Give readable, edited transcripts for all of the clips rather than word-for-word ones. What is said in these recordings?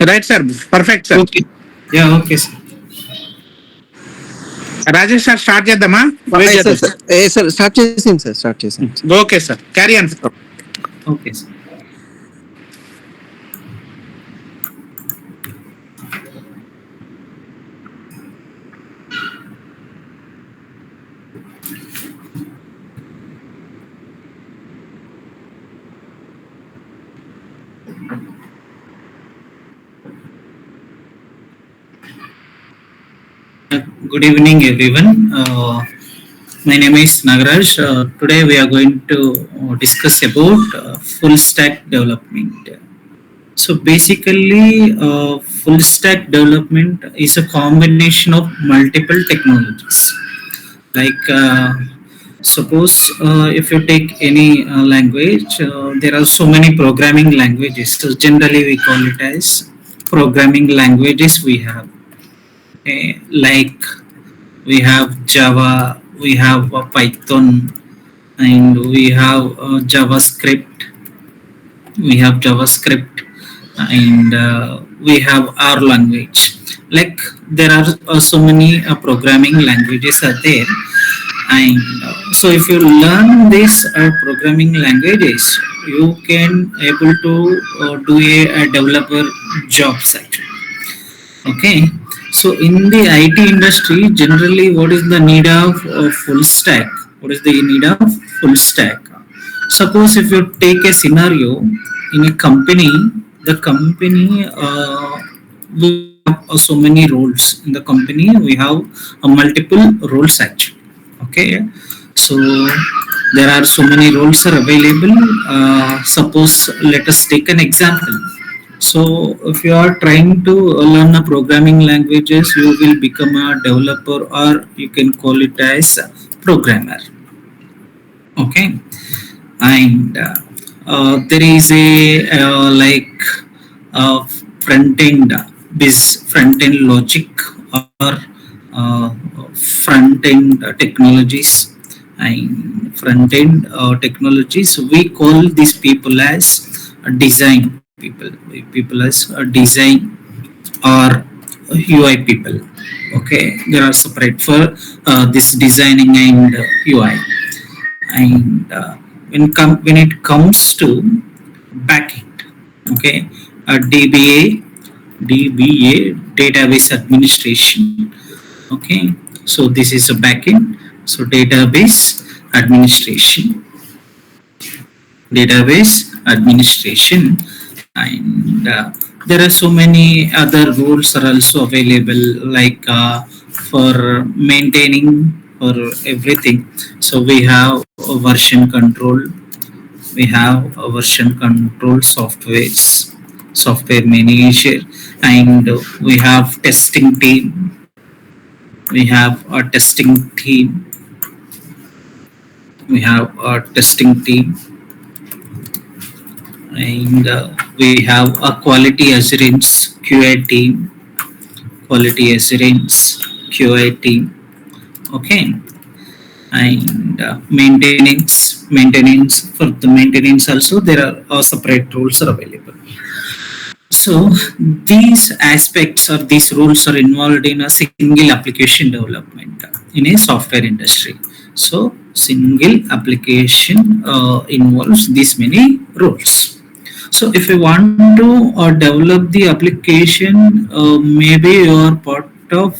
Right, sir. Perfect, sir. Okay. Yeah, okay, sir. Rajesh sir start చేద్దామా? Sir start చేసింది sir, start చేసింది. Okay sir, carry on. Okay, sir. Good evening, everyone. My name is Nagaraj. Today we are going to discuss about full stack development. So basically, full stack development is a combination of multiple technologies. Like suppose if you take any language, there are so many programming languages. So generally we call it as programming languages we have. Like we have Java, we have Python, and we have JavaScript. We have JavaScript, and we have R language. Like there are so many programming languages are there, and so if you learn these programming languages, you can able to do a developer jobs actually. Okay. So in the IT industry, generally, what is the need of full stack? What is the need of full stack? Suppose if you take a scenario in a company, the company we have so many roles in the company. We have multiple roles actually. Okay, so there are so many roles are available. Suppose let us take an example. So if you are trying to learn a programming languages, you will become a developer, or you can call it as a programmer. Okay, and there is a like front end front end logic, or front end technologies, and front end technologies. We call these people as design people as design or UI people. Okay, they are separate for this designing and UI. And when it comes to backend, okay, DBA database administration. Okay, so this is a backend. So database administration, and there are so many other rules are also available, like for maintaining or everything. So we have a version control, software manager, and we have testing team. We have a testing team. And we have a quality assurance QA team. Okay, and maintenance for the maintenance also there are separate rules are available. So these aspects or these rules are involved in a single application development in a software industry. So single application involves these many rules. So if you want to develop the application, maybe you are part of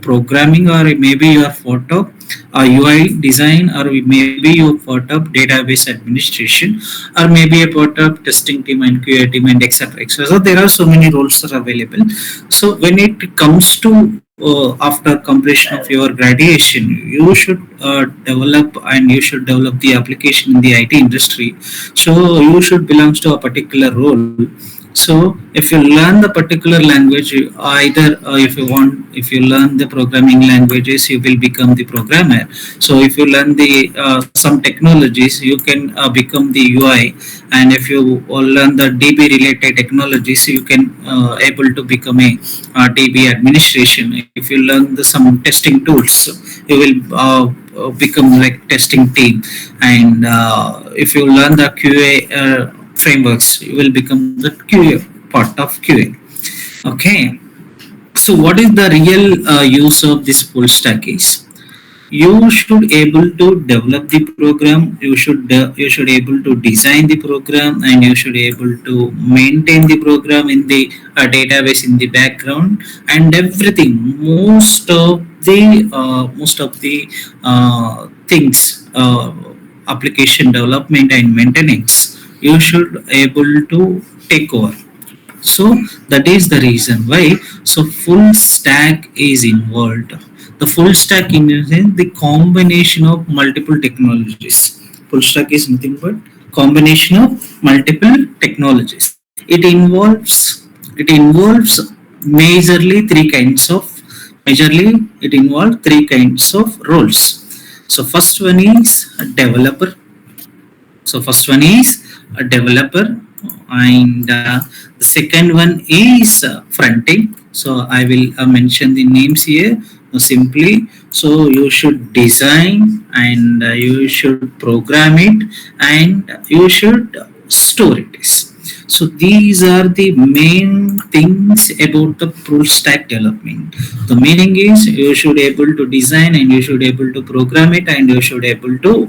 programming, or maybe you are part of UI design, or maybe you are part of database administration, or maybe a part of testing team and QA team, and etc. So there are so many roles are available. So when it comes to after completion of your graduation, you should develop the application in the IT industry. So you should belong to a particular role. So if you learn the particular language, either if you learn the programming languages, you will become the programmer. So if you learn the some technologies, you can become the UI. And if you learn the DB related technologies, you can able to become a DB administration. If you learn some testing tools, you will become like testing team, and if you learn the QA frameworks, you will become the QA part of QA. Okay, so what is the real use of this full stack is? You should able to develop the program, you should able to design the program, and you should able to maintain the program in the database in the background, and everything. Most of the things, application development and maintenance, you should able to take over. So that is the reason why. So full stack is involved. The full stack in the combination of multiple technologies. Full stack is nothing but combination of multiple technologies. It involves majorly it involves three kinds of roles. So first one is a developer. And the second one is fronting. So I will mention the names here simply. So you should design, and you should program it, and you should store it. So these are the main things about the full stack development. The meaning is you should able to design, and you should able to program it, and you should able to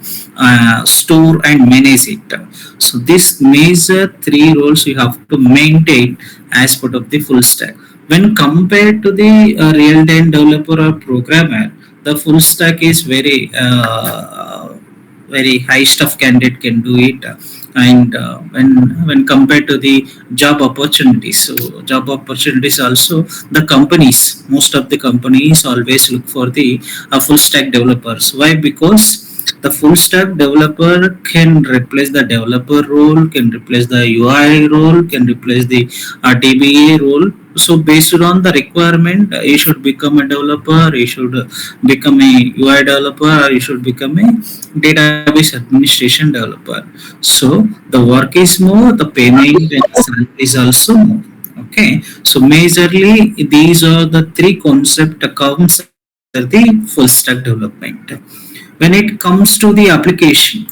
store and manage it. So this major three roles you have to maintain as part of the full stack. When compared to the real-time developer or programmer, the full stack is very high stuff candidate can do it. And when compared to the job opportunities, so job opportunities also, the companies, most of the companies always look for the full stack developers. Why? Because the full stack developer can replace the developer role, can replace the UI role, can replace the DBA role. So based on the requirement, you should become a developer, you should become a UI developer, or you should become a database administration developer. So the work is more, the payment and the salary is also more. Okay, so majorly these are the three concept accounts under the full stack development. When it comes to the application,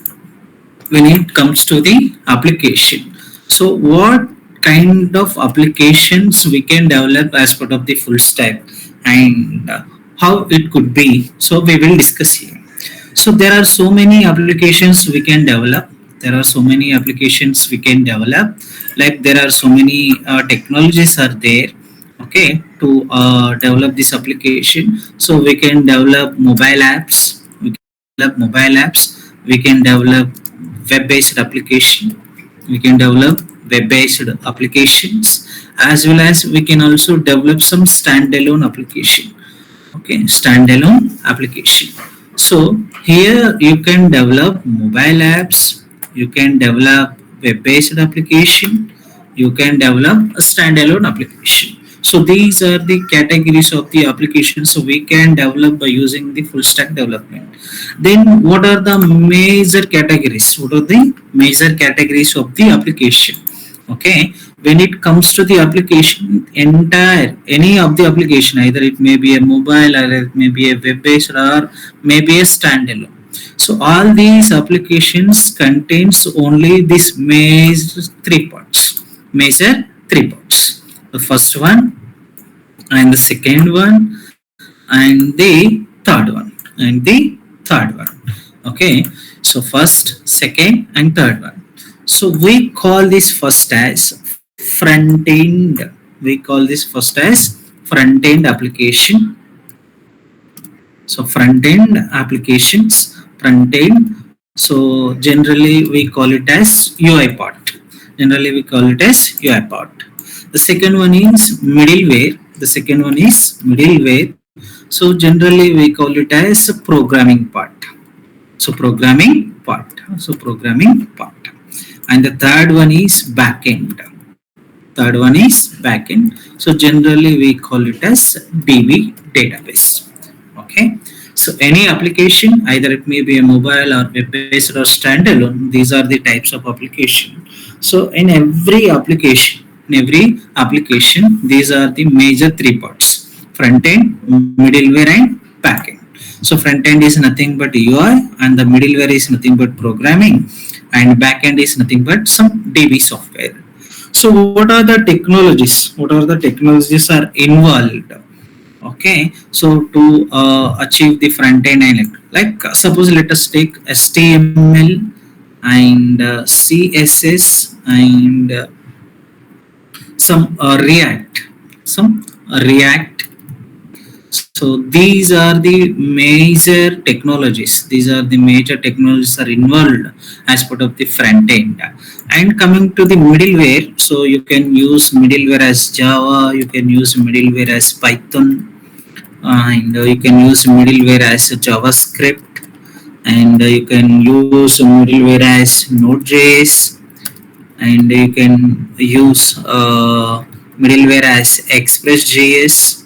so what kind of applications we can develop as part of the full stack, and how it could be, so we will discuss here. So there are so many applications we can develop. Like there are so many technologies are there, okay, to develop this application. So we can develop mobile apps, we can develop web-based application, we can develop web-based applications, as well as we can also develop some standalone application. Okay, standalone application. So here you can develop mobile apps, you can develop web-based application, you can develop a standalone application. So these are the categories of the application, so we can develop by using the full stack development. Then what are the major categories? What are the major categories of the application? Okay, when it comes to the application, any of the application, either it may be a mobile, or it may be a web-based, or maybe a standalone. So all these applications contains only this major three parts. The first one, and the second one, and the third one. Okay, so first, second, and third one. So we call this first as front end. Application. So front end applications, front end. So generally we call it as UI part. The second one is middleware. So generally we call it as programming part. And the third one is backend. So generally we call it as DB, database. Okay. So any application, either it may be a mobile or web-based or standalone, these are the types of application. So in every application, these are the major three parts: front end, middleware, and backend. So front end is nothing but UI, and the middleware is nothing but programming, and backend is nothing but some DB software. So what are the technologies? What are the technologies are involved? Okay, so to achieve the front end and suppose let us take HTML and CSS and some React. So these are the major technologies. These are the major technologies are involved as part of the front end. And coming to the middleware, so you can use middleware as Java, you can use middleware as Python, and you can use middleware as JavaScript, and you can use middleware as Node.js, and you can use middleware as Express.js,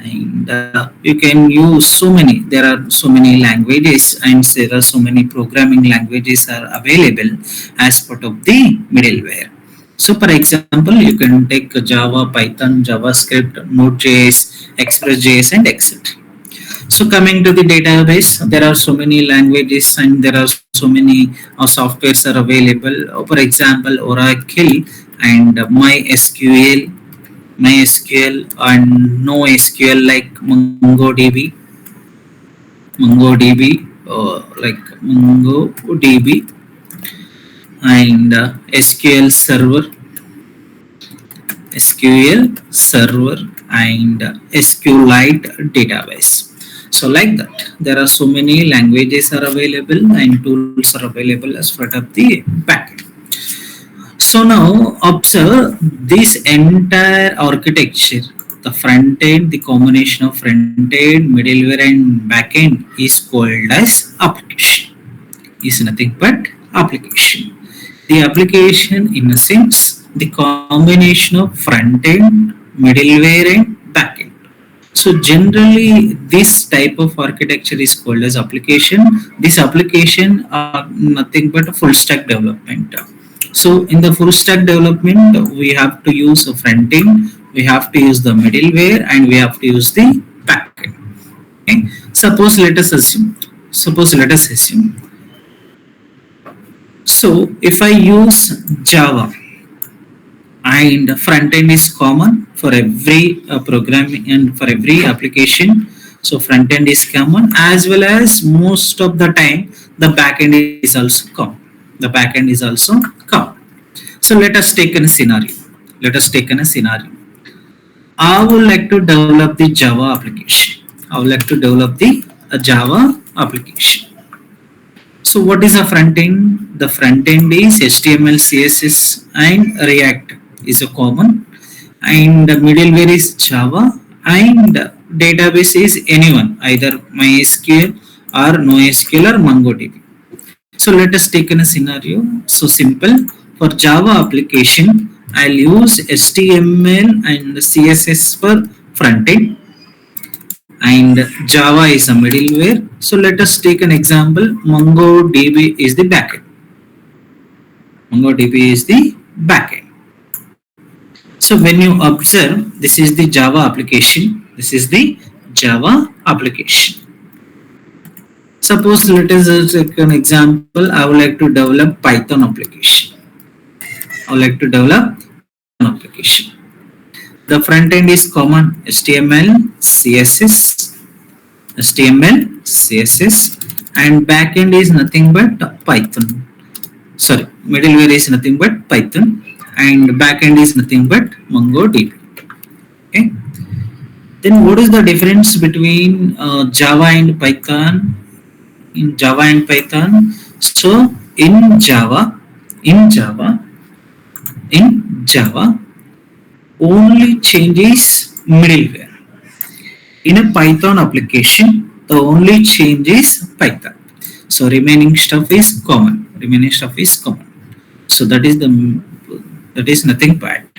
and you can use so many. There are so many languages, and there are so many programming languages are available as part of the middleware. So for example, you can take Java, Python, JavaScript, Node.js, Express.js, and etc. So coming to the database, there are so many languages and there are so many softwares are available. For example, Oracle and MySQL and NoSQL like MongoDB, MongoDB and SQL Server and SQLite database. So like that, there are so many languages are available and tools are available as part of the backend. So now observe this entire architecture. The front end, the combination of front end, middleware and backend is called as application. Is nothing but application. The application in a sense, the combination of front end, middleware and backend. So generally this type of architecture is called as application. This application are nothing but a full stack development. So in the full stack development, we have to use a front end, we have to use the middleware, and we have to use the backend. Okay. Suppose let us assume. So if I use Java and front end is common for every programming and for every application. So front end is common, as well as most of the time the back end is also common. So let us take a scenario. I would like to develop the Java application. So what is a front end? The front end is HTML, CSS and React is a common, and the middleware is Java, and database is anyone, either MySQL or NoSQL or MongoDB. So let us take in a scenario. So simple. For Java application, I'll use HTML and CSS for front end, and Java is a middleware. So let us take an example. MongoDB is the backend. So when you observe, this is the Java application. Suppose let us take an example. I would like to develop Python application. The front end is common, HTML, CSS, and back end is nothing but Python. Sorry, middleware is nothing but Python, and back end is nothing but MongoDB. Okay. Then what is the difference between Java and Python? So in Java, only changes middleware. In a Python application, the only change is Python. So remaining stuff is common. So that is nothing bad.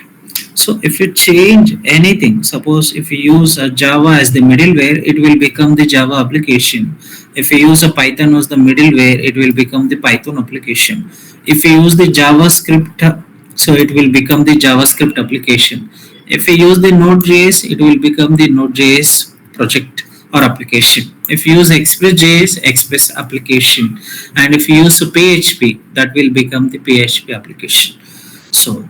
So if you change anything, suppose if you use a Java as the middleware, it will become the Java application. If you use a Python as the middleware, it will become the Python application. If you use the JavaScript, so it will become the JavaScript application. If you use the Node.js, it will become the Node.js project or application. If you use Express.js, Express application, and if you use PHP, that will become the PHP application. So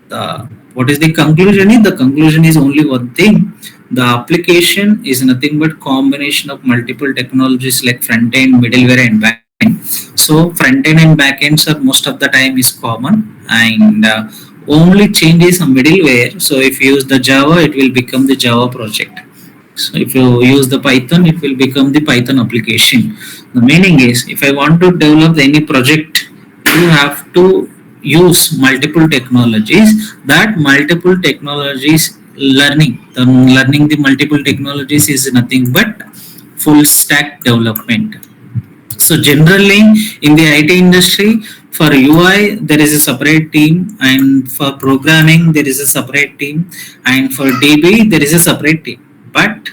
the what is the conclusion? The conclusion is only one thing. The application is nothing but combination of multiple technologies like front end, middleware, and backend. So front end and backends are most of the time is common, and only changes a middleware. So if you use the Java, it will become the Java project. So if you use the Python, it will become the Python application. The meaning is, if I want to develop any project, you have to use multiple technologies. That multiple technologies learning the multiple technologies is nothing but full stack development. So generally in the IT industry, for UI there is a separate team, and for programming there is a separate team, and for DB there is a separate team. But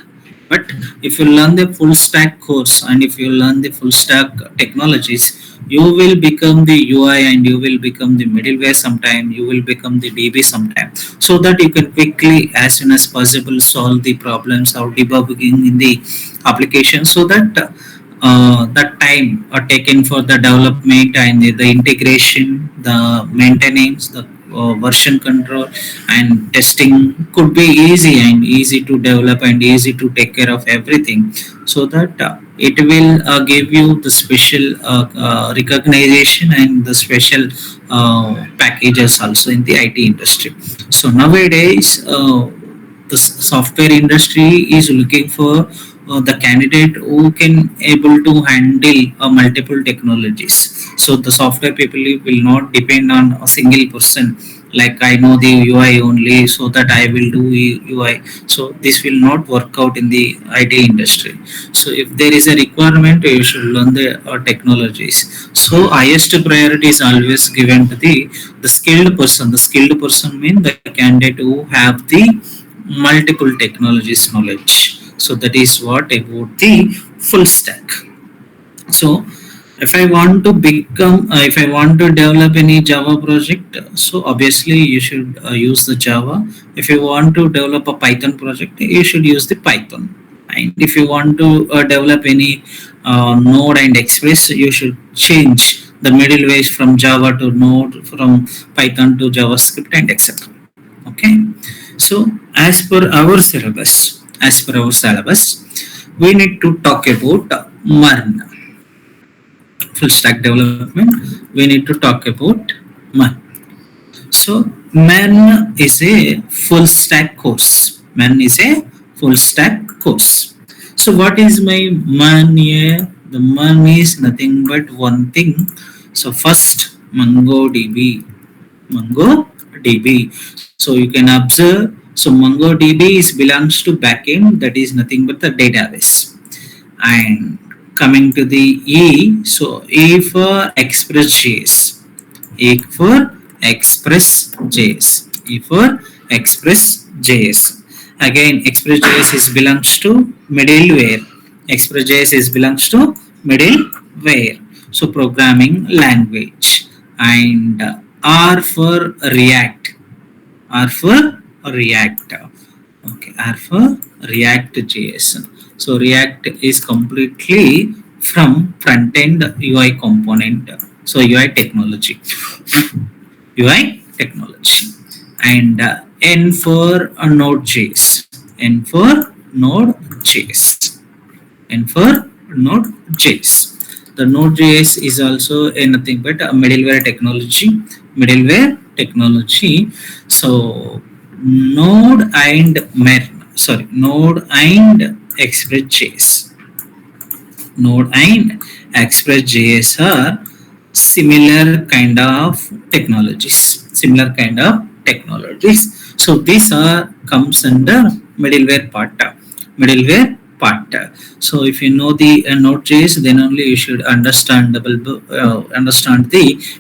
if you learn the full stack course and if you learn the full stack technologies, you will become the UI and you will become the middleware sometime, you will become the DB sometime, so that you can quickly as soon as possible solve the problems or debugging in the application, so that the time taken for the development and the integration, the maintenance, the version control and testing could be easy to develop and easy to take care of everything, so that it will give you the special recognition and the special packages also in the IT industry. So nowadays the software industry is looking for the candidate who can able to handle multiple technologies. So the software people will not depend on a single person, like I know the UI only, so that I will do UI. So this will not work out in the IT industry. So if there is a requirement, you should learn the technologies. So highest priority is always given to the skilled person. The skilled person means the candidate who have the multiple technologies knowledge. So that is what about the full stack. So if I want to if I want to develop any Java project, so obviously you should use the Java. If you want to develop a Python project, you should use the Python. And if you want to develop any Node and Express, you should change the middleways from Java to Node, from Python to JavaScript, and etc. Okay. So as per our syllabus, we need to talk about MERN, full stack development. We need to talk about MERN. So MERN is a full stack course. MERN is a full stack course. So what is my MERN here? The MERN is nothing but one thing. So first, MongoDB. So you can observe. So MongoDB belongs to backend, that is nothing but the database. And coming to the E, so E for Express.js. E for Express.js. E for Express.js. Again, Express.js belongs to middleware. Express.js belongs to middleware. So programming language. And R for React. R for React. Okay, R for React.js. So React is completely from front-end UI component. So UI technology. UI technology. And N for Node.js. N for Node.js. N for Node.js. The Node.js is also nothing but a middleware technology. So Node and Node and Express.js. Node and Express.js are similar kind of technologies. So these are comes under middleware part. So if you know the Node.js, then only you should understand the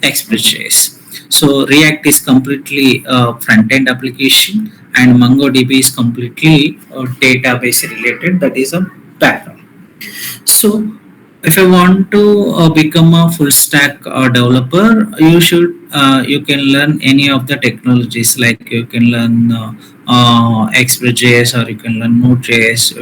Express.js. So React is completely front-end application, and MongoDB is completely database related. That is a background. So if you want to become a full stack developer, you can learn any of the technologies, like you can learn Express.js, or you can learn Node.js.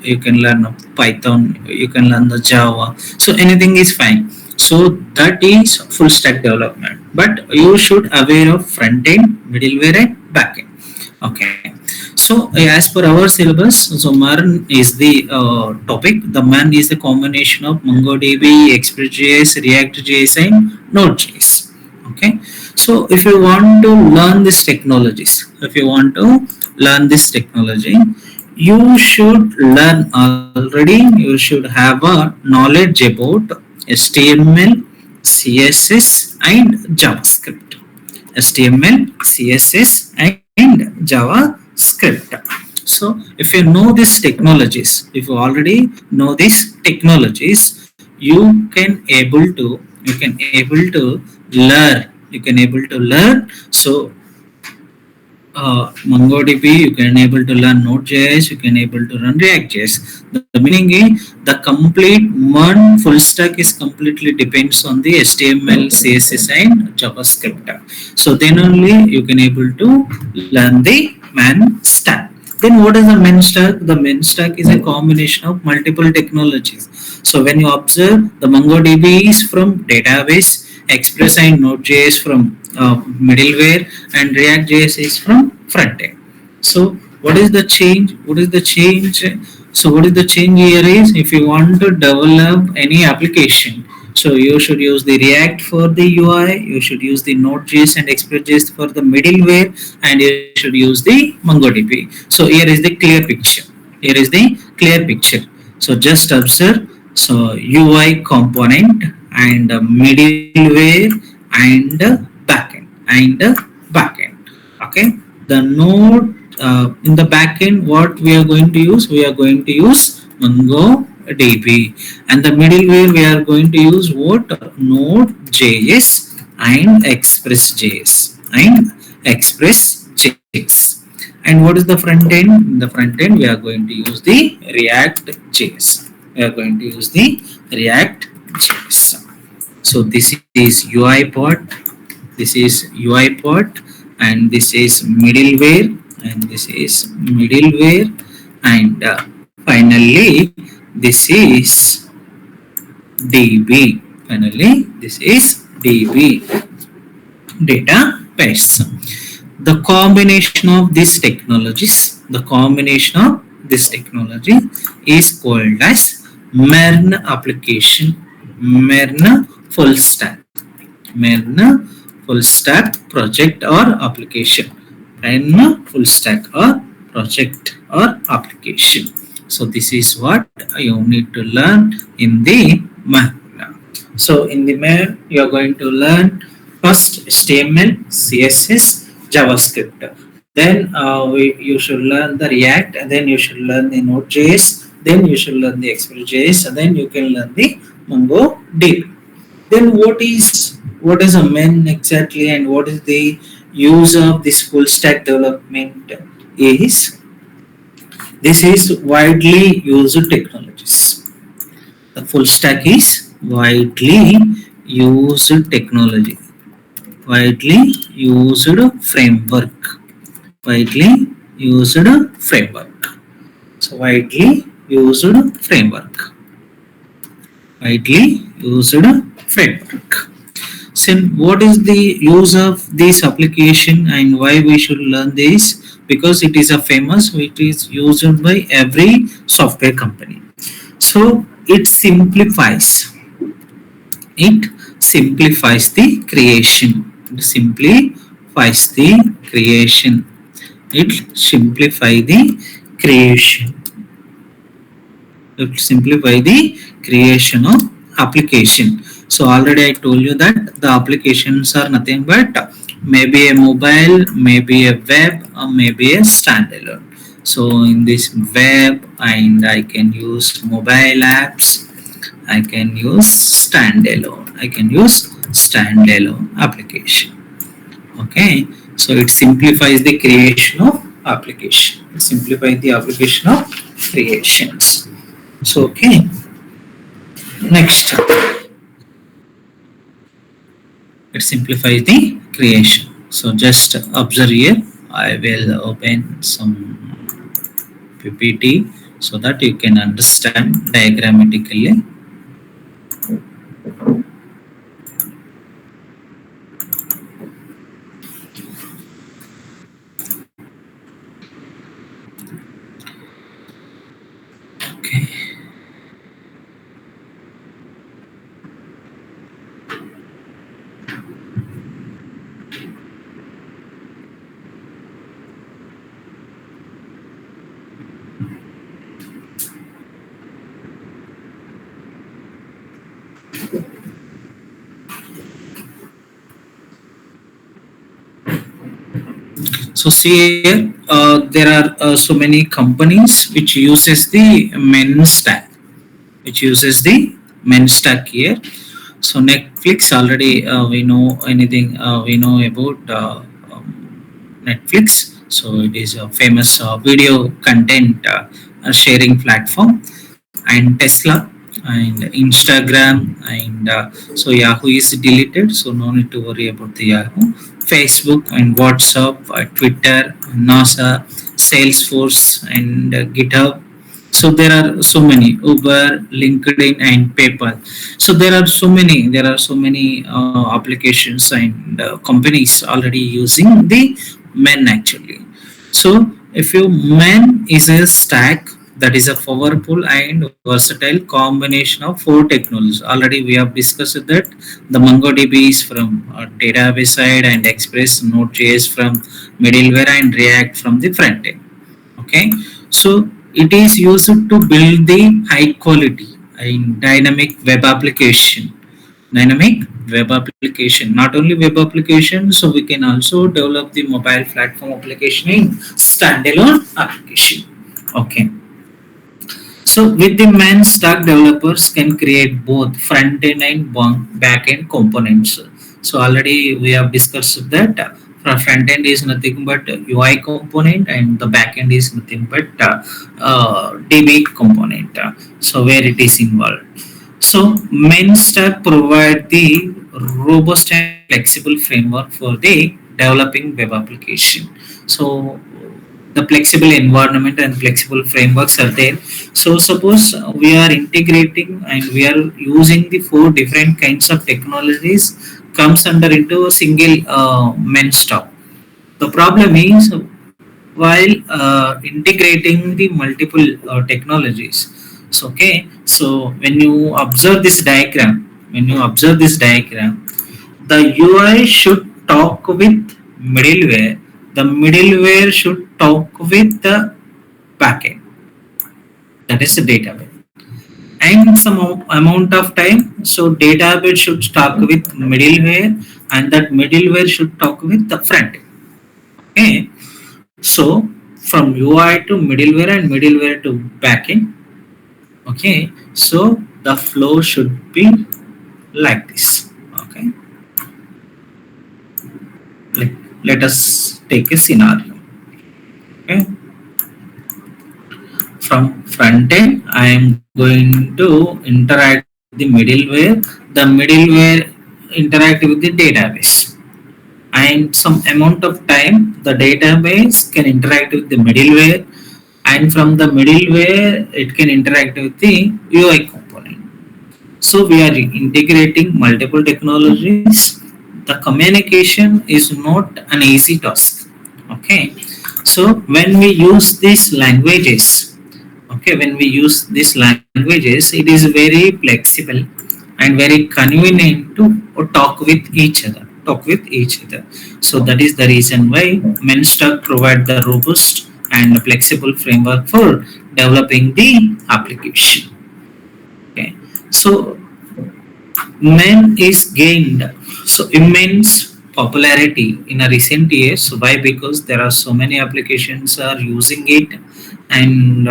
You can learn Python, you can learn the Java. So anything is fine. So that is full stack development, but you should aware of front end, middleware, and backend. Okay. So as per our syllabus, so MERN is the topic. The MERN is the combination of MongoDB, Express.js, React.js, and Node.js. Okay. So if you want to learn these technologies, you should learn already. You should have a knowledge about HTML, CSS, and JavaScript. HTML, CSS, and JavaScript. So if you know these technologies, if you already know these technologies, you can able to learn. So MongoDB, you can able to learn Node.js, you can able to learn React.js. The meaning is the complete MERN full stack is completely depends on the HTML, CSS, and JavaScript. So then only you can able to learn the MERN stack. Then what is the MERN stack? The MERN stack is a combination of multiple technologies. So when you observe, the MongoDB is from database, Express and Node.js from middleware, and React.js is from frontend. So what is the change? So what is the change here is, if you want to develop any application, so you should use the React for the UI, you should use the Node.js and Express.js for the middleware, and you should use the MongoDB. So here is the clear picture. So just observe. So UI component and middleware and backend. Okay. The node in the backend, what we are going to use? We are going to use MongoDB, and the middleware we are going to use what? Node.js and Express.js. And what is the front end? In the front end, we are going to use the React.js. So this is UI part, and this is middleware, and finally this is DB. Database. The combination of these technologies, is called as MERN application, MERN full stack project or application, MERN full stack or project or application. So this is what you need to learn in the MERN. So in the MERN, you are going to learn first HTML, CSS, JavaScript. Then you should learn the React, and then you should learn the Node.js, then you should learn the Express.js, and then you can learn the MongoDB. Then what is a MERN exactly, and what is the use of this full stack development is? This is widely used technologies. The full stack is widely used technology, widely used framework. So widely used framework. So what is the use of this application and why we should learn this? Because it is a famous, it is used by every software company. So it simplifies the creation. It simplifies the creation of application. So already I told you that the applications are nothing but maybe a mobile, maybe a web, or maybe a standalone. So in this web, and I can use mobile apps, I can use standalone application. Okay, so it simplifies the creation of application. So okay, Next, it simplifies the creation. So just observe here. I will open some PPT so that you can understand diagrammatically. Okay. So see here, there are so many companies which uses the MERN stack, which uses the MERN stack here. So Netflix already we know anything we know about Netflix. So it is a famous video content sharing platform, and Tesla and Instagram, and so Yahoo is deleted, so no need to worry about the Yahoo. Facebook and WhatsApp, Twitter, NASA, Salesforce, and GitHub. So there are so many Uber, LinkedIn, and PayPal. So there are so many applications and companies already using the MERN actually. So if you MERN is a stack that is a powerful and versatile combination of four technologies. Already we have discussed that the MongoDB is from database side, and Express Node.js from middleware, and React from the front end. Okay, so it is used to build the high quality and dynamic web application, not only web application, so we can also develop the mobile platform application in standalone application. Okay, so with the MERN stack, developers can create both front end and back end components. So already we have discussed that front end is nothing but UI component, and the back end is nothing but DB component. So where it is involved. So MERN stack provide the robust and flexible framework for the developing web application. So the flexible environment and flexible frameworks are there. So suppose we are integrating and we are using the four different kinds of technologies comes under into a single MERN stack. The problem is while integrating the multiple technologies. So okay, so when you observe this diagram, the UI should talk with middleware. The middleware should talk with the backend. That is the database. And some amount of time, so database should talk with middleware, and that middleware should talk with the front end. Okay, so from UI to middleware and middleware to backend. Okay, so the flow should be like this. Okay, like let us take a scenario. Okay, from front end, I am going to interact with the middleware. The middleware interact with the database, and some amount of time the database can interact with the middleware, and from the middleware it can interact with the UI component. So we are integrating multiple technologies. The communication is not an easy task. Okay, so when we use these languages, when we use these languages, it is very flexible and very convenient to talk with each other. So that is the reason why Menstack provide the robust and flexible framework for developing the application. Okay, so MERN is gained so immense popularity in a recent years. Why? Because there are so many applications are using it, and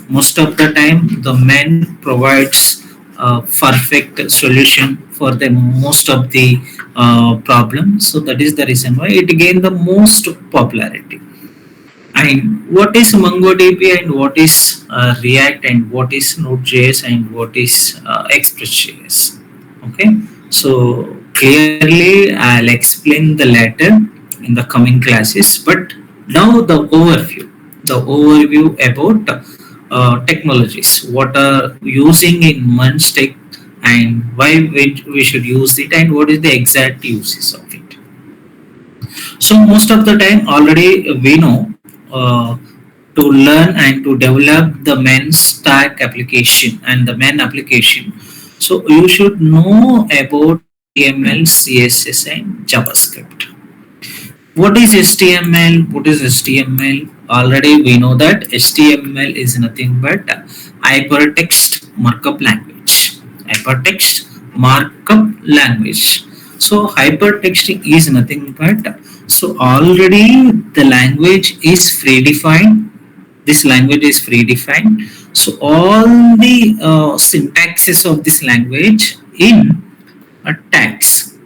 most of the time the MERN provides a perfect solution for the most of the problems. So that is the reason why it gained the most popularity. And what is MongoDB and what is React and what is Node.js and what is Express.js? Okay, so clearly I'll explain the latter in the coming classes. But now the overview about technologies, what are using in MERN stack and why we should use it and what is the exact uses of it. So most of the time already we know to learn and to develop the MERN stack application and the MERN application. So you should know about HTML, CSS and JavaScript. What is HTML? What is HTML? Already we know that HTML is nothing but hypertext markup language. Hypertext markup language. So hypertext is nothing but, so already the language is predefined. This language is predefined. So all the syntaxes of this language in tags,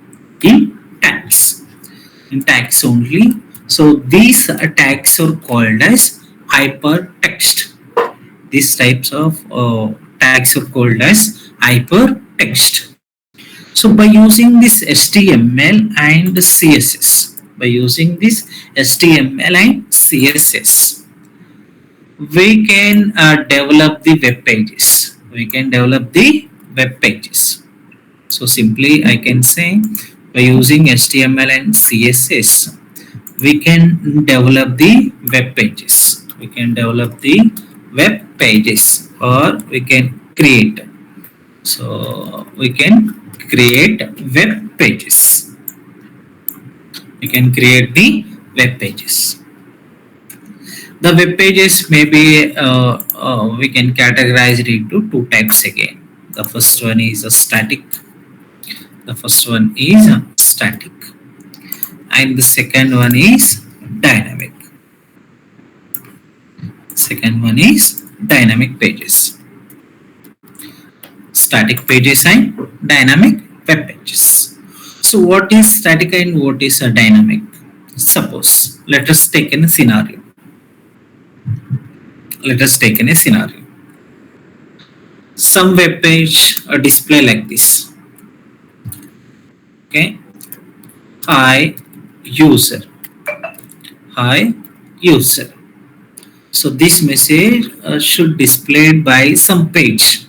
in tags, in tags only. So these tags are called as hypertext. These types of tags are called as hypertext. So by using this HTML and CSS, by using this HTML and CSS, we can develop the web pages. We can develop the web pages. So simply I can say by using HTML and CSS, we can develop the web pages. We can develop the web pages or we can create. So we can create web pages. We can create the web pages. The web pages may be we can categorize it into two types again. The first one is a static. The first one is a static, and the second one is dynamic. Second one is dynamic pages. Static pages and dynamic web pages. So what is static and what is a dynamic? Suppose let us take in a scenario. Let us take in a scenario. Some web page display like this. Okay. Hi user. Hi user. So this message should displayed by some page.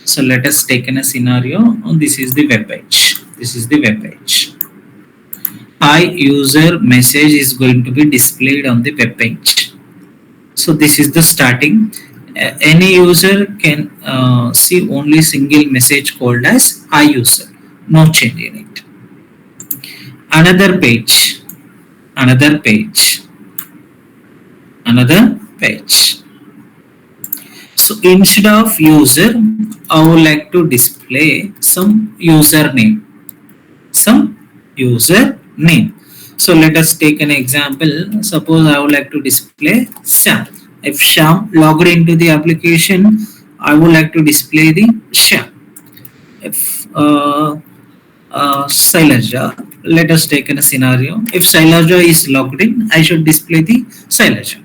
So let us take in a scenario. This is the web page. This is the web page. Hi user message is going to be displayed on the web page. So this is the starting. Any user can see only single message called as hi user. No change in it. Another page. Another page. Another page. So instead of user, I would like to display some username. Some username. So let us take an example. Suppose I would like to display Sham. If Sham logged into the application, I would like to display the Sham. If Shailaja, let us take in a scenario. If Shailaja is logged in, I should display the Shailaja.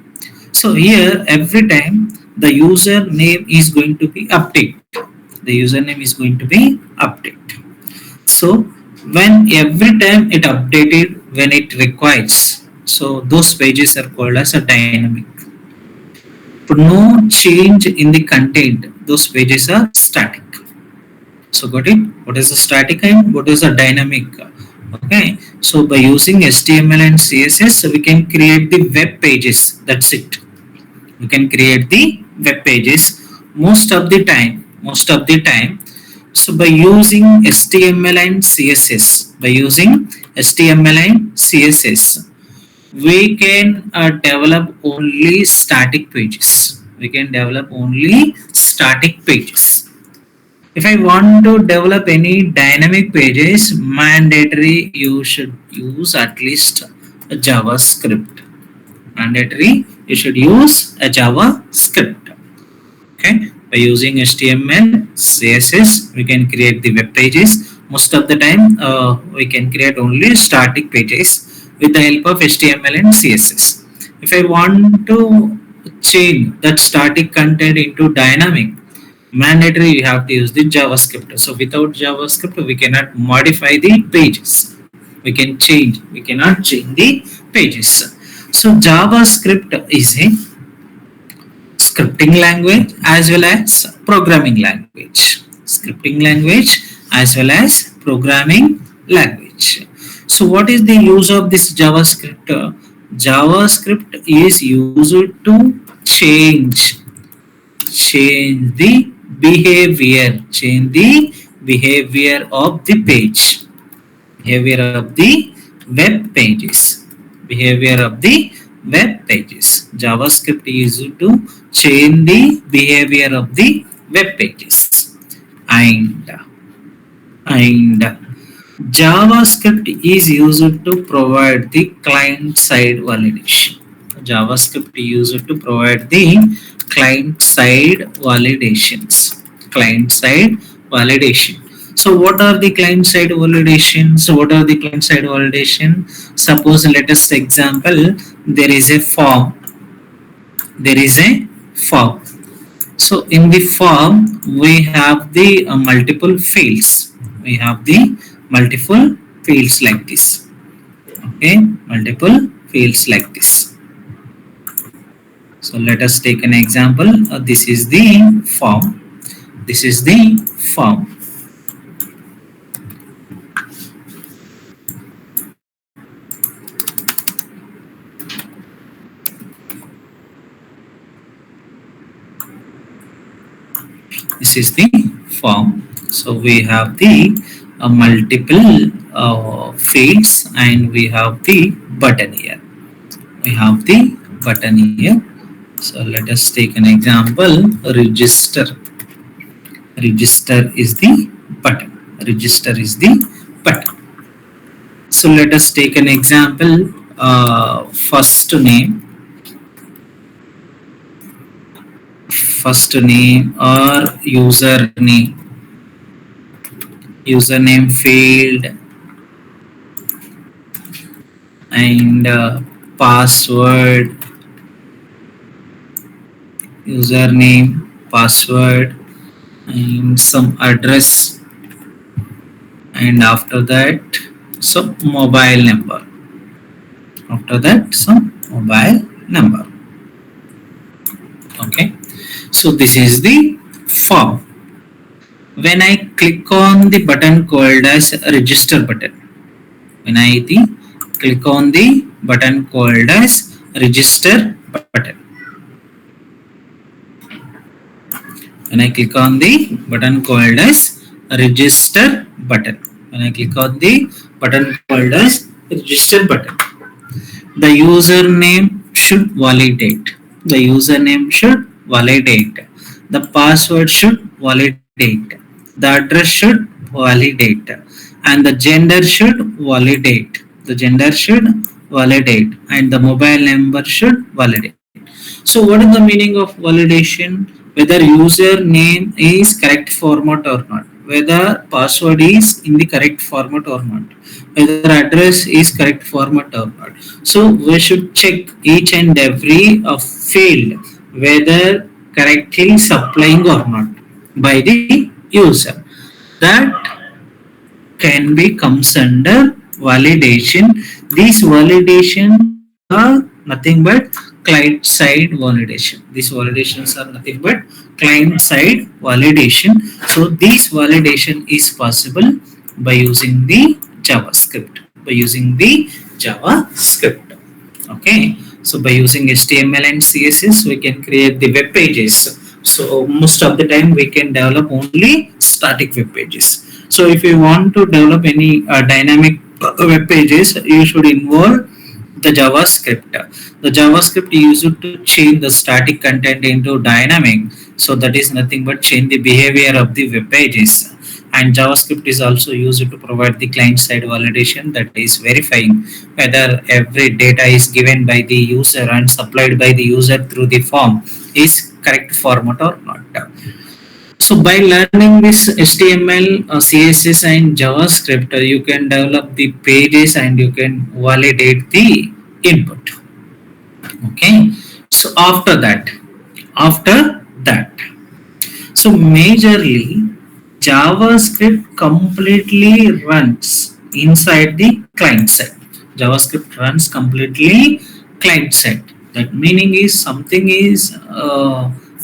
So here every time the username is going to be updated. The username is going to be updated. So when every time it updated when it requires, so those pages are called as a dynamic. But no change in the content, those pages are static. So got it? What is the static and what is the dynamic? Okay, so by using HTML and CSS, we can create the web pages. That's it. We can create the web pages most of the time. So by using HTML and CSS, we can develop only static pages. We can develop only static pages. If I want to develop any dynamic pages, mandatory you should use at least a JavaScript. Mandatory you should use a JavaScript. Okay, by using HTML, CSS, we can create the web pages. Most of the time, we can create only static pages with the help of HTML and CSS. If I want to change that static content into dynamic, mandatory you have to use the JavaScript. So without JavaScript, we cannot modify the pages. We cannot change the pages. So JavaScript is a scripting language as well as programming language. Scripting language as well as programming language. So what is the use of this JavaScript? JavaScript is used to change the behavior of the page, behavior of the web pages, behavior of the web pages. JavaScript is used to change the behavior of the web pages, and JavaScript is used to provide the client side validation. JavaScript is used to provide the client side validations. Client side validation. So what are the client side validations? So what are the client side validation? Suppose let us example, there is a form. There is a form. So in the form we have the multiple fields. We have the multiple fields like this. Okay, multiple fields like this. So let us take an example. This is the form. This is the form. This is the form. So we have the multiple fields and we have the button here. We have the button here. So let us take an example. Register. Register is the button. Register is the button. So let us take an example. First name or username field, and password, username, password, and some address, and after that some mobile number. After that some mobile number. Okay, so this is the form. When I click on the button called as register button, when I click on the button called as register button, when I click on the button called as register button, when I click on the button called as register button, the username should validate. The username should validate. The password should validate. The address should validate. And the gender should validate. The gender should validate. And the mobile number should validate. So what is the meaning of validation? Whether username is correct format or not. Whether password is in the correct format or not. Whether address is correct format or not. So we should check each and every field whether correctly supplying or not by the user. That can be comes under validation. These validations are nothing but client side validation. These validations are nothing but client side validation. So this validation is possible by using the JavaScript. By using the JavaScript. Okay. So by using HTML and CSS, we can create the web pages. So most of the time we can develop only static web pages. So if you want to develop any dynamic web pages, you should involve the JavaScript. The JavaScript is used to change the static content into dynamic. So that is nothing but change the behavior of the web pages. And JavaScript is also used to provide the client side validation, that is verifying whether every data is given by the user and supplied by the user through the form is correct format or not. So by learning this HTML, CSS and JavaScript, you can develop the pages and you can validate the input. Okay. So after that, so majorly JavaScript completely runs inside the client side. JavaScript runs completely client side. That meaning is something is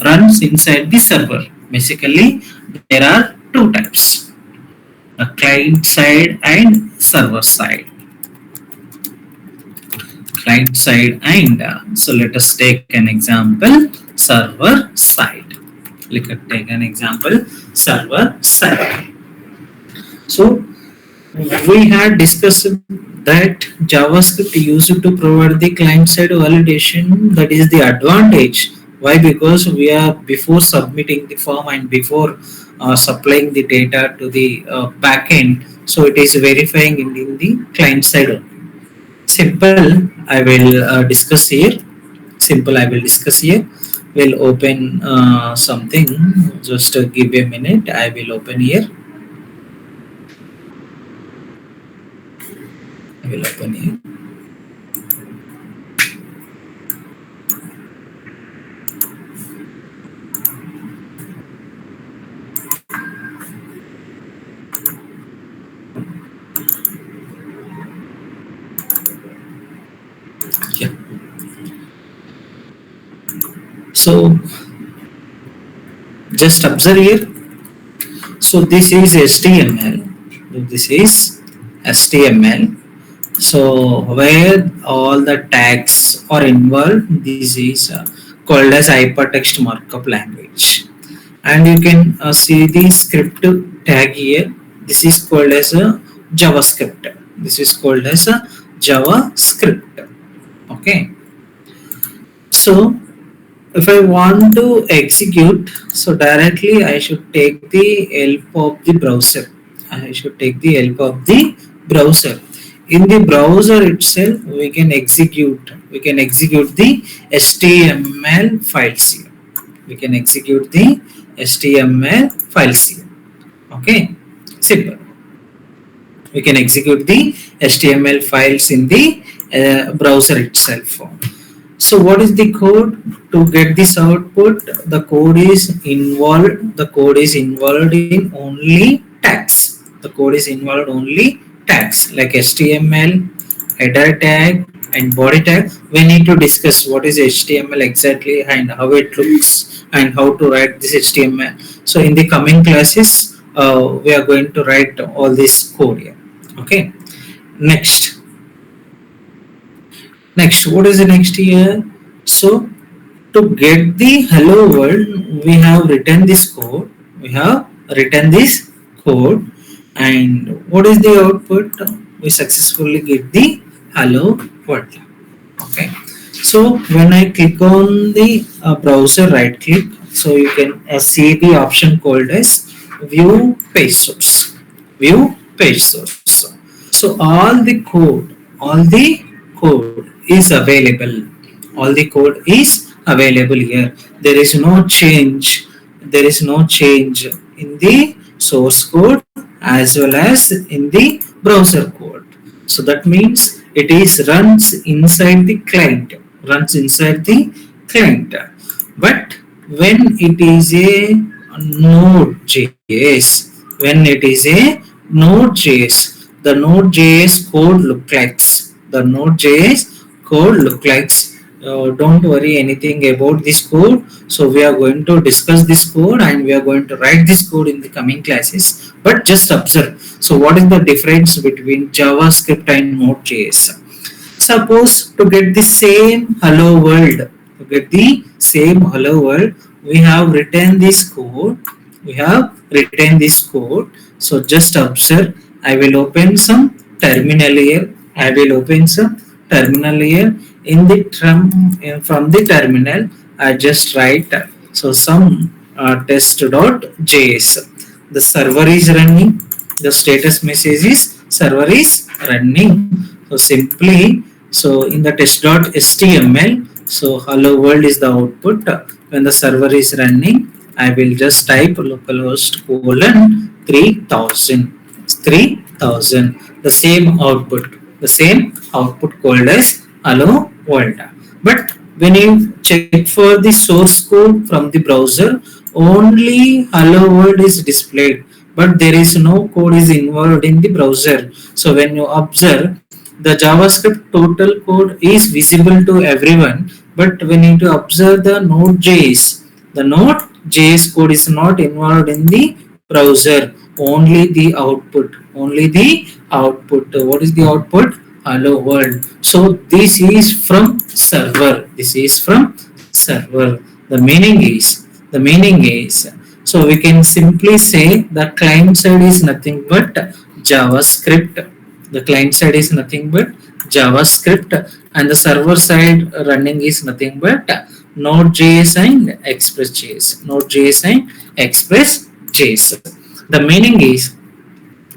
runs inside the server. Basically, there are two types: a client side and server side. Client side and so let us take an example: server side. Let us take an example: server side. So we had discussed that JavaScript used to provide the client-side validation. That is the advantage. Why? Because we are before submitting the form and before supplying the data to the backend. So it is verifying in the client side only. Simple. I will discuss here. Simple. I will discuss here. We'll open something. Just give a minute. I will open here. I will open here. Yeah. So just observe here. So this is HTML. This is HTML. So where all the tags are involved, this is called as hypertext markup language. And you can see the script tag here. This is called as a JavaScript. This is called as a JavaScript. Okay. So if I want to execute, so directly I should take the help of the browser. I should take the help of the browser. In the browser itself, we can execute the HTML files here. We can execute the HTML files here. Okay, simple. We can execute the HTML files in the browser itself. So what is the code to get this output? The code is involved. The code is involved in only tags. The code is involved only tags like HTML, header tag, and body tag. We need to discuss what is HTML exactly and how it looks and how to write this HTML. So in the coming classes, we are going to write all this code here. Okay. Next, what is the next here? So to get the hello world, we have written this code. And what is the output? We successfully get the hello world. Okay. So when I click on the browser, right click, so you can see the option called as view page source. So all the code is available. All the code is available here. There is no change. In the source code as well as in the browser code. So that means it is runs inside the client. But when it is a Node.js, the Node.js code looks like. Don't worry anything about this code. So we are going to discuss this code and we are going to write this code in the coming classes. But just observe. So what is the difference between JavaScript and Node.js? Suppose to get the same hello world, we have written this code. So just observe. I will open some terminal here. In the from the terminal, I just write some test.js. The server is running. The status message is server is running. So simply, so in the test.html, so hello world is the output. When the server is running, I will just type localhost :3000. The same output called as hello world. But when you check for the source code from the browser, only hello world is displayed, but there is no code is involved in the browser. So when you observe, the JavaScript total code is visible to everyone, but when you observe the Node.js, the Node.js code is not involved in the browser, only the output, only the output. What is the output? Hello world. So this is from server, this is from server. The meaning is so we can simply say the client side is nothing but JavaScript. The client side is nothing but JavaScript, and the server side running is nothing but Node.js and Express.js. Node.js and Express.js. The meaning is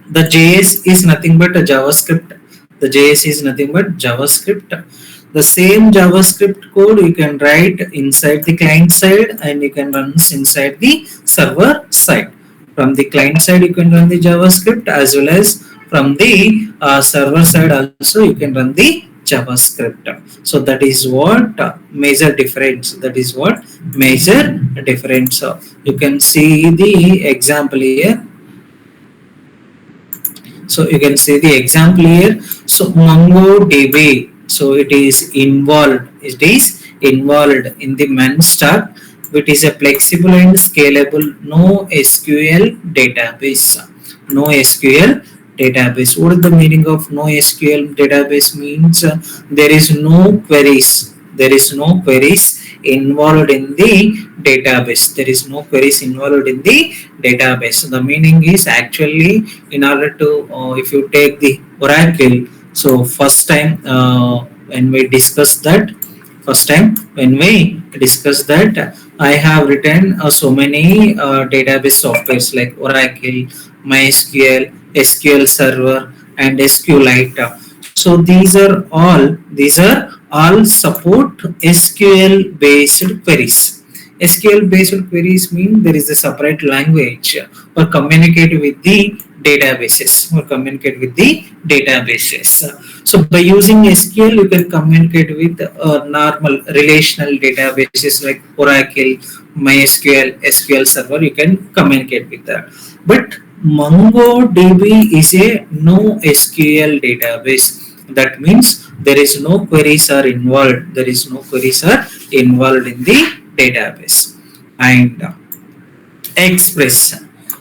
the JS is nothing but a JavaScript. The JS is nothing but JavaScript. The same JavaScript code you can write inside the client side and you can run inside the server side. From the client side you can run the JavaScript, as well as from the server side also you can run the JavaScript. So that is what major difference. That is what major difference. You can see the example here. So you can see the example here. So MongoDB, so it is involved in the MERN stack, which is a flexible and scalable no SQL database. No SQL database. What is the meaning of no SQL database? Means there is no queries. There is no queries involved in the database. There is no queries involved in the database. The meaning is actually, in order to if you take the Oracle, so when we discuss that first time when we discuss that, I have written so many database softwares like Oracle, MySQL, SQL Server, and SQLite. So these are all support SQL based queries. SQL based queries mean there is a separate language or communicate with the databases. So by using SQL, you can communicate with normal relational databases like Oracle, MySQL, SQL Server. You can communicate with that. But MongoDB is a no SQL database. That means there is no queries are involved. There is no queries are involved in the database. And Express.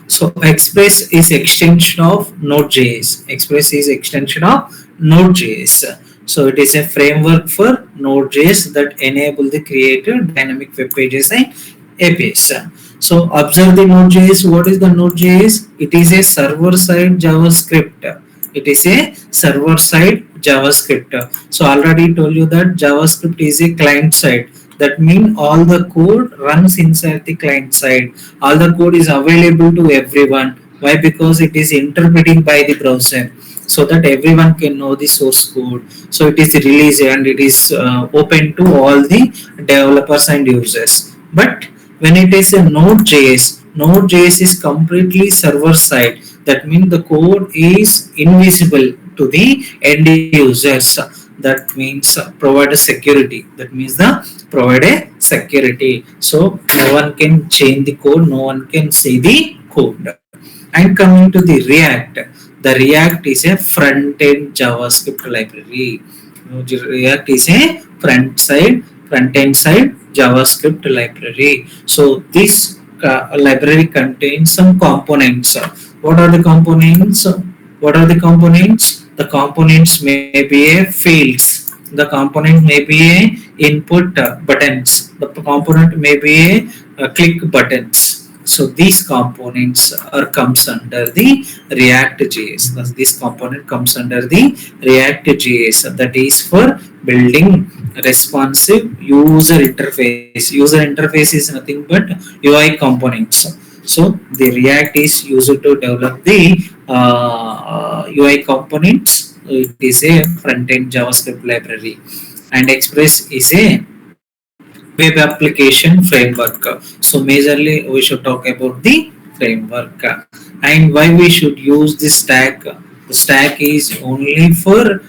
So Express is extension of Node.js. Express is extension of Node.js. So it is a framework for Node.js that enable the creator dynamic web pages and APIs. So observe the Node.js. What is the Node.js? It is a server-side JavaScript. It is a server-side JavaScript. So already told you that JavaScript is a client-side. That means all the code runs inside the client side. All the code is available to everyone. Why? Because it is interpreting by the browser, so that everyone can know the source code. So it is released and it is open to all the developers and users. But when it is a Node.js is completely server side. That means the code is invisible to the end users. That means provide a security. That means provide a security. So no one can change the code. No one can see the code. And coming to the React is a front-end JavaScript library. React is a front-end side JavaScript library. So this library contains some components. What are the components? The components may be a fields. The component may be a input buttons. The component may be a click buttons. So these components comes under the React.js. This component comes under the React.js. That is for building responsive user interface. User interface is nothing but UI components. So the React is used to develop the UI components. It is a front-end JavaScript library, and Express is a web application framework. So majorly we should talk about the framework and why we should use this stack. The stack is only for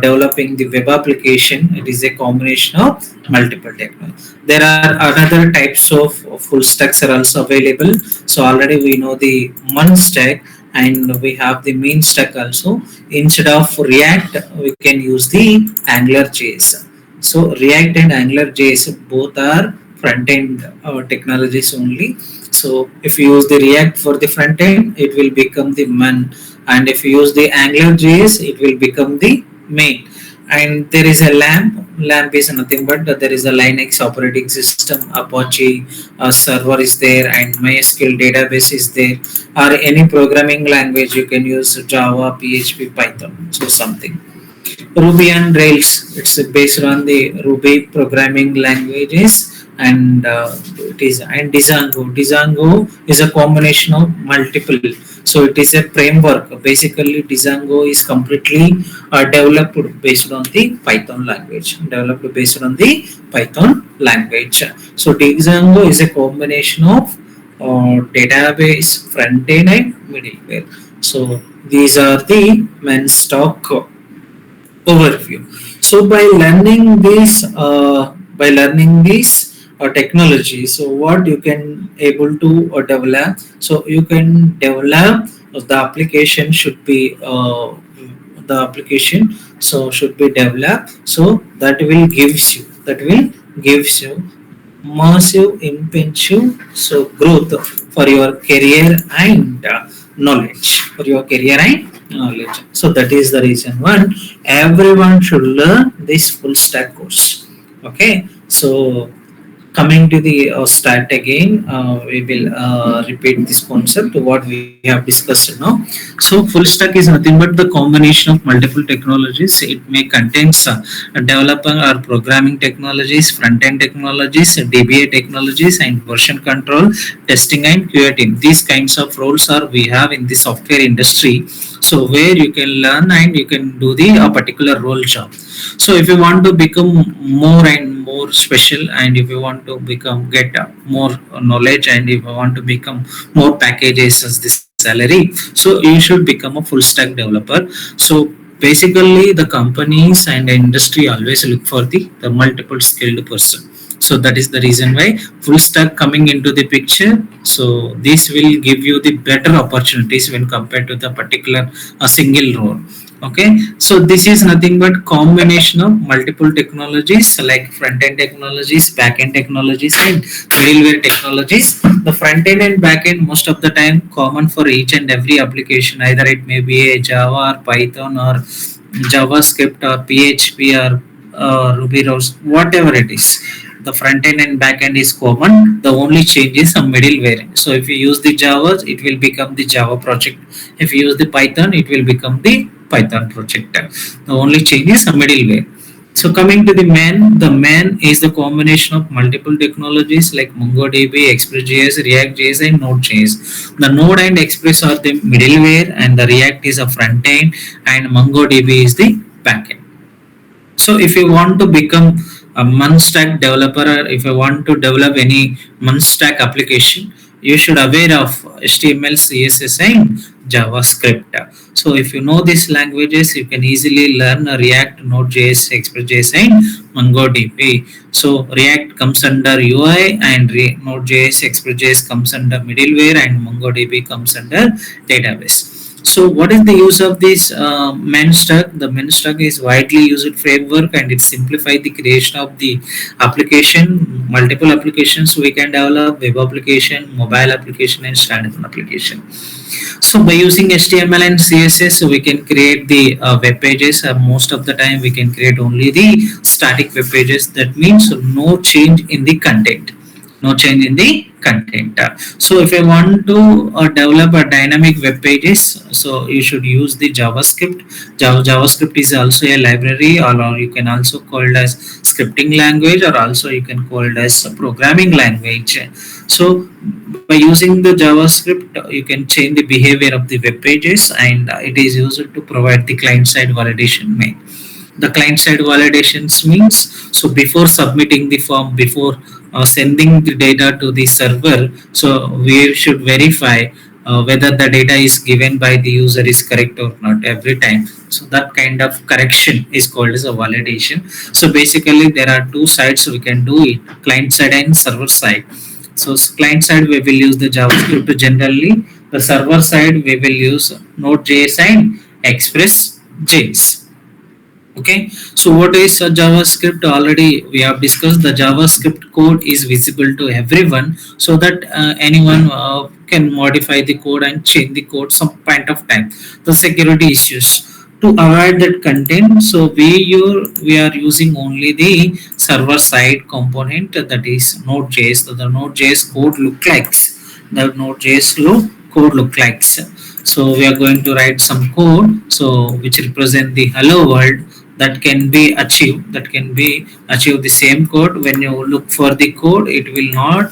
developing the web application, it is a combination of multiple technologies. There are another types of full stacks are also available. So already we know the MERN stack and we have the main stack also. Instead of React, we can use the Angular JS. So React and Angular JS both are front end technologies only. So if you use the React for the front end, it will become the MERN, and if you use the Angular JS, it will become the main. And there is a LAMP. LAMP is nothing but there is a Linux operating system, Apache server is there, and MySQL database is there. Or any programming language you can use Java, PHP, Python, so something. Ruby and Rails. It's based on the Ruby programming languages, and it is and Django. Django is a combination of multiple. So it is a framework. Basically, Django is completely developed based on the Python language. Developed based on the Python language. So Django is a combination of database, front end, and middleware. So these are the main stock overview. So by learning this technology, so what you can able to develop. So you can develop the application should be the application so should be developed. So that will gives you massive impulsive so growth for your career and knowledge. So that is the reason one everyone should learn this full stack course. Okay, so coming to the start again, we will repeat this concept what we have discussed now. So full stack is nothing but the combination of multiple technologies. It may contains developing or programming technologies, front end technologies, DBA technologies, and version control, testing, and QA team. These kinds of roles are we have in the software industry. So where you can learn and you can do the particular role job. So if you want to become more and more special, and if you want to become get more knowledge, and if you want to become more packages as the salary, so you should become a full stack developer. So basically the companies and the industry always look for the multiple skilled person. So that is the reason why full stack coming into the picture. So this will give you the better opportunities when compared to the particular a single role. Okay, so this is nothing but combination of multiple technologies like front end technologies, back end technologies, and middleware technologies. The front end and back end most of the time common for each and every application. Either it may be a Java or Python or JavaScript or PHP or Ruby Rose, whatever it is. The front end and back end is common. The only change is a middleware. So if you use the Java, it will become the Java project. If you use the Python, it will become the Python project. The only change is a middleware. So coming to the main is the combination of multiple technologies like MongoDB, Express.js, React.js, and Node.js. The Node and Express are the middleware, and the React is a front end, and MongoDB is the backend. So if you want to become a MERN stack developer, or if you want to develop any MERN stack application, you should aware of HTML, CSS, and JavaScript. So if you know these languages, you can easily learn React, Node.js, Express.js, and MongoDB. So React comes under UI, and Node.js, Express.js comes under middleware, and MongoDB comes under database. So what is the use of this MERN stack? The MERN stack is widely used framework, and it simplifies the creation of the application. Multiple applications we can develop: web application, mobile application, and standalone application. So by using HTML and CSS, we can create the web pages. Most of the time, we can create only the static web pages. That means no change in the content. No change in the content. So if I want to develop a dynamic web pages, so you should use the JavaScript. JavaScript is also a library, or you can also call it as scripting language, or also you can call it as a programming language. So by using the JavaScript, you can change the behavior of the web pages, and it is used to provide the client-side validation main. The client-side validations means, so before submitting the form, before sending the data to the server, so we should verify whether the data is given by the user is correct or not every time. So that kind of correction is called as a validation. So basically there are two sides we can do it, client side and server side. So client side we will use the JavaScript generally. The server side we will use Node.js and Express.js. Okay, so what is JavaScript? Already we have discussed. The JavaScript code is visible to everyone, so that anyone can modify the code and change the code some point of time. The security issues, to avoid that content, so we are using only the server side component, that is Node.js. So the Node.js code look like code look like. So we are going to write some code, so which represent the hello world, that can be achieved the same code. When you look for the code, it will not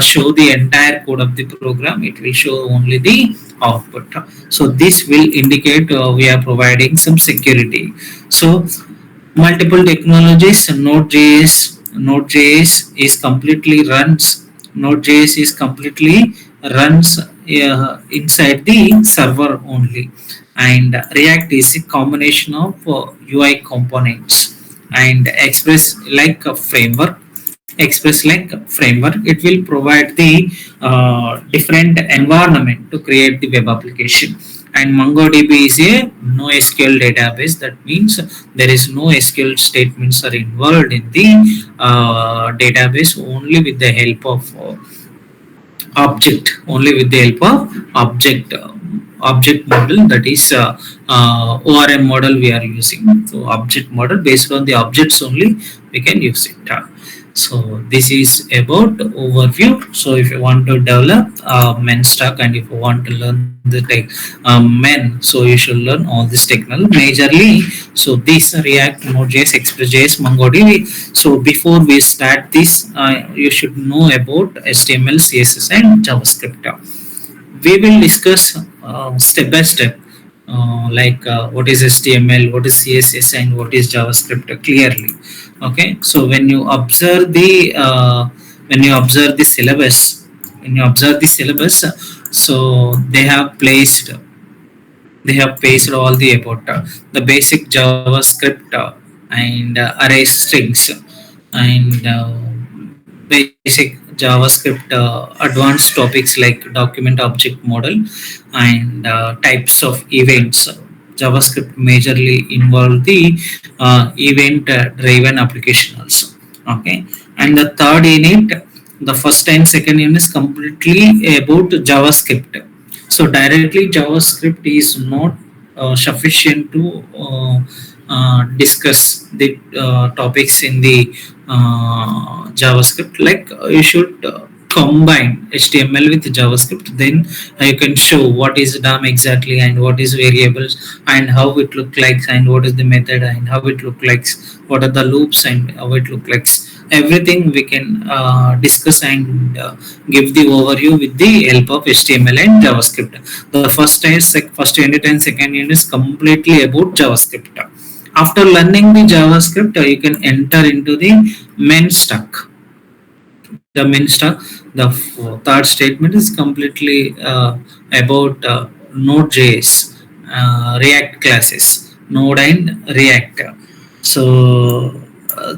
show the entire code of the program, it will show only the output. So this will indicate we are providing some security. So multiple technologies, Node.js is completely runs Node.js is completely runs inside the server only, and React is a combination of UI components, and Express like framework, it will provide the different environment to create the web application. And MongoDB is a NoSQL database. That means there is no SQL statements are involved in the database, only with the help of object model, that is ORM model we are using. So object model, based on the objects only we can use it. So this is about overview. So if you want to develop MERN stack, and if you want to learn the MERN, so you should learn all this technology majorly. So this React, Node.js, Express.js, MongoDB. So before we start this, you should know about HTML, CSS and JavaScript. We will discuss step by step, what is HTML, what is CSS and what is JavaScript clearly. Okay, so when you observe the syllabus, so they have placed all the about the basic JavaScript and array strings, and basic JavaScript advanced topics like document object model and types of events. JavaScript majorly involve the event driven application also. Okay, and the third unit, the first and second unit is completely about JavaScript. So directly JavaScript is not sufficient to discuss the topics in the JavaScript. Like you should combine HTML with JavaScript, then you can show what is DOM exactly, and what is variables, and how it look like, and what is the method, and how it look like, what are the loops, and how it look like. Everything we can discuss and give the overview with the help of HTML and JavaScript. The first unit and second unit is completely about JavaScript. After learning the JavaScript, you can enter into the MERN stack. The MERN stack, the third statement is completely about Node.js, React classes, Node and React. So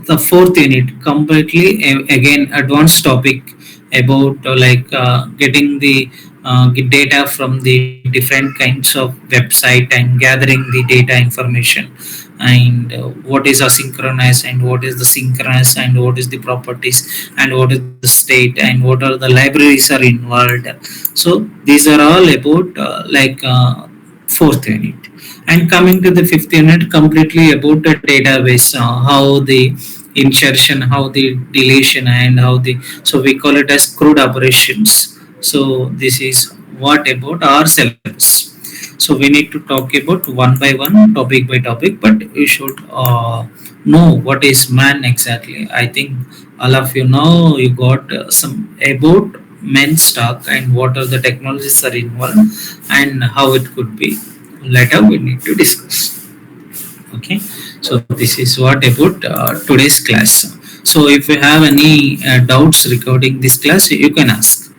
the fourth unit completely again advanced topic about getting the data from the different kinds of website and gathering the data information, and what is asynchronous and what is the synchronous, and what is the properties, and what is the state, and what are the libraries are involved. So these are all about fourth unit. And coming to the fifth unit, completely about the database, how the insertion, how the deletion, and how the, so we call it as CRUD operations. So this is what about our syllabus. So we need to talk about one by one, topic by topic, but you should know what is MERN exactly. I think all of you know, you got some about MERN stack and what are the technologies are involved and how it could be. Later we need to discuss. Okay, so this is what about today's class. So if you have any doubts regarding this class, you can ask.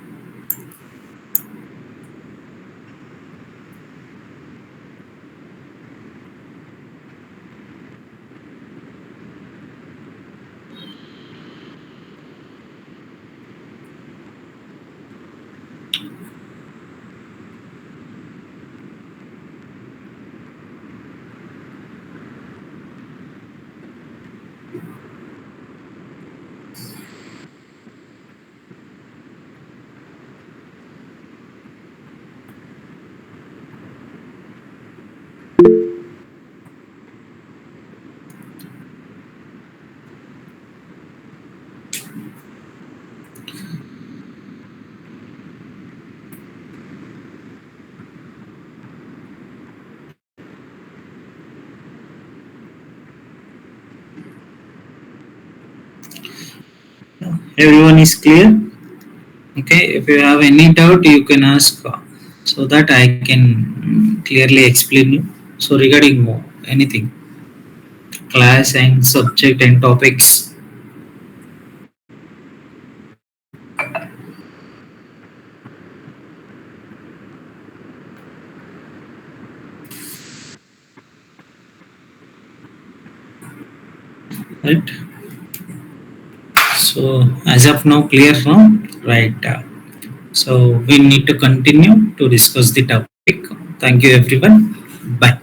Everyone is clear? Okay, if you have any doubt, you can ask so that I can clearly explain you. So regarding anything, class and subject and topics. Right. So as of now, clear now, right? So we need to continue to discuss the topic. Thank you, everyone. Bye.